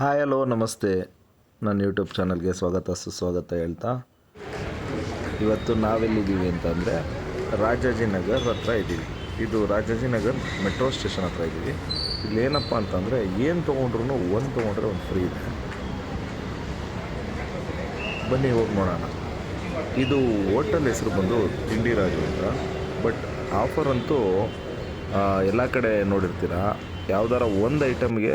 Hi hello ನಮಸ್ತೆ. ನನ್ನ YouTube ಚಾನಲ್ಗೆ ಸ್ವಾಗತ ಸುಸ್ವಾಗತ ಹೇಳ್ತಾ, ಇವತ್ತು ನಾವೆಲ್ಲಿದ್ದೀವಿ ಅಂತಂದರೆ ರಾಜಾಜಿನಗರ್ ಹತ್ರ ಇದ್ದೀವಿ. ಇದು ರಾಜಾಜಿನಗರ್ ಮೆಟ್ರೋ ಸ್ಟೇಷನ್ ಹತ್ರ ಇದ್ದೀವಿ. ಇಲ್ಲಿ ಏನಪ್ಪ ಅಂತಂದರೆ ಏನು ತೊಗೊಂಡ್ರು ಒಂದು ತೊಗೊಂಡ್ರೆ ಒಂದು ಫ್ರೀ ಇದೆ. ಬನ್ನಿ ಹೋಗಿ ನೋಡೋಣ. ಇದು ಹೋಟೆಲ್ ಹೆಸರು ಬಂದು ತಿಂಡಿ ರಾಜು ಅಂತ. ಬಟ್ ಆಫರ್ ಅಂತೂ ಎಲ್ಲ ಕಡೆ ನೋಡಿರ್ತೀರ, ಯಾವ್ದಾರ ಒಂದು ಐಟಮ್ಗೆ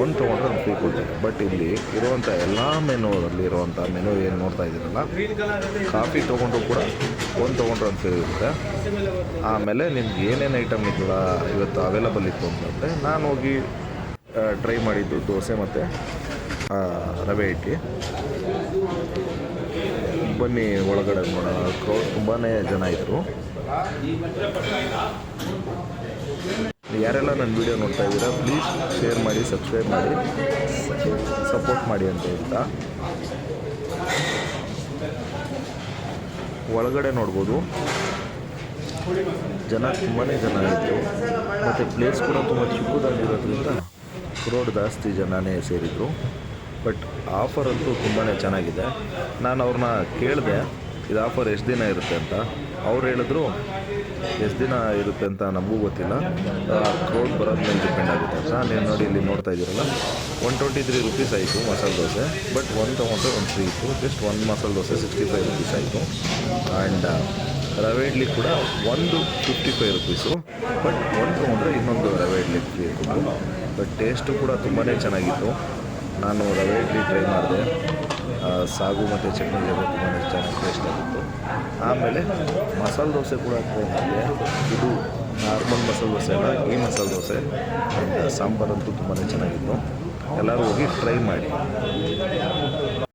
ಒಂದು ತೊಗೊಂಡ್ರೆ ಒಂದು ಫ್ರೀ ಕೊಡ್ತಾರೆ. ಬಟ್ ಇಲ್ಲಿ ಇರುವಂಥ ಎಲ್ಲ ಮೆನುವಲ್ಲಿ ಇರುವಂಥ ಮೆನು ಏನು ನೋಡ್ತಾ ಇದ್ದೀರಲ್ಲ, ಕಾಫಿ ತೊಗೊಂಡ್ರು ಕೂಡ ಒಂದು ತೊಗೊಂಡ್ರೆ ಒಂದು ಫ್ರೀ ಇರುತ್ತೆ. ಆಮೇಲೆ ನಿಮ್ಗೆ ಏನೇನು ಐಟಮ್ ಇತ್ತಲ್ಲ ಇವತ್ತು ಅವೈಲಬಲ್ ಇತ್ತು ಅಂತಂದರೆ, ನಾನು ಹೋಗಿ ಟ್ರೈ ಮಾಡಿದ್ದು ದೋಸೆ ಮತ್ತು ರವೆ ಇಡ್ಲಿ. ಬನ್ನಿ ಒಳಗಡೆ ನೋಡೋಣ. ಕ್ರೌಡ್ ತುಂಬಾ ಜನ ಇದ್ದರು. ಯಾರೆಲ್ಲ ನನ್ನ ವೀಡಿಯೋ ನೋಡ್ತಾ ಇದ್ದೀರಾ, ಪ್ಲೀಸ್ ಶೇರ್ ಮಾಡಿ, ಸಬ್ಸ್ಕ್ರೈಬ್ ಮಾಡಿ, ಸಪೋರ್ಟ್ ಮಾಡಿ ಅಂತ ಹೇಳ್ತಾ ಒಳಗಡೆ ನೋಡ್ಬೋದು. ಜನ ತುಂಬಾ ಜನ ಇದ್ದರು. ಮತ್ತು ಪ್ಲೇಸ್ ಕೂಡ ತುಂಬ ಚಿಕ್ಕದಾಗಿರೋದ್ರಿಂದ ಕ್ರೌಡ್ ಜಾಸ್ತಿ ಜನನೇ ಸೇರಿದರು. ಬಟ್ ಆಫರ್ ಅಂತೂ ತುಂಬಾ ಚೆನ್ನಾಗಿದೆ. ನಾನು ಅವ್ರನ್ನ ಕೇಳಿದೆ ಇದು ಆಫರ್ ಎಷ್ಟು ದಿನ ಇರುತ್ತೆ ಅಂತ. ಅವ್ರು ಹೇಳಿದ್ರು ಎಷ್ಟು ದಿನ ಇರುತ್ತೆ ಅಂತ ನಮಗೂ ಗೊತ್ತಿಲ್ಲ, ಕ್ರೌಡ್ ಬರೋದ ಮೇಲೆ ಡಿಪೆಂಡ್ ಆಗುತ್ತೆ ಅಂತ. ನೀವು ನೋಡಿ ಇಲ್ಲಿ ನೋಡ್ತಾ ಇದ್ದೀರಲ್ಲ, 123 ರುಪೀಸ್ ಆಯಿತು ಮಸಾಲೆ ದೋಸೆ. ಬಟ್ ಒಂದು ತೊಗೊಂಡ್ರೆ ಒಂದು ಫ್ರೀ ಇತ್ತು. ಜಸ್ಟ್ ಒಂದು ಮಸಾಲೆ ದೋಸೆ 65 ರುಪೀಸ್ ಆಯಿತು. ಆ್ಯಂಡ್ ರವೆ ಇಡ್ಲಿ ಕೂಡ ಒಂದು 55 ರುಪೀಸು. ಬಟ್ ಒಂದು ತೊಗೊಂಡ್ರೆ ಇನ್ನೊಂದು ರವೆ ಇಡ್ಲಿ ಫ್ರೀ ಇತ್ತು. ಬಟ್ ಟೇಸ್ಟು ಕೂಡ ತುಂಬಾ ಚೆನ್ನಾಗಿತ್ತು. ನಾನು ರವೆ ಇಡ್ಲಿ ಟ್ರೈ ಮಾಡಿದೆ, ಸಾಗು ಮತ್ತು ಚಟ್ನಿ ಜೊತೆ ತುಂಬಾ ಚೆನ್ನಾಗಿ ಟೇಸ್ಟ್ ಆಗಿತ್ತು. ಆಮೇಲೆ ಮಸಾಲೆ ದೋಸೆ ಕೂಡ ಟ್ರೈ ಮಾಡಿದೆ. ಇದು ನಾರ್ಮಲ್ ಮಸಾಲೆ ದೋಸೆ ಅಲ್ಲ, ಈ ಮಸಾಲೆ ದೋಸೆ. ಆ್ಯಂಡ್ ಸಾಂಬಾರಂತೂ ತುಂಬಾ ಚೆನ್ನಾಗಿತ್ತು. ಎಲ್ಲರೂ ಹೋಗಿ ಟ್ರೈ ಮಾಡಿ.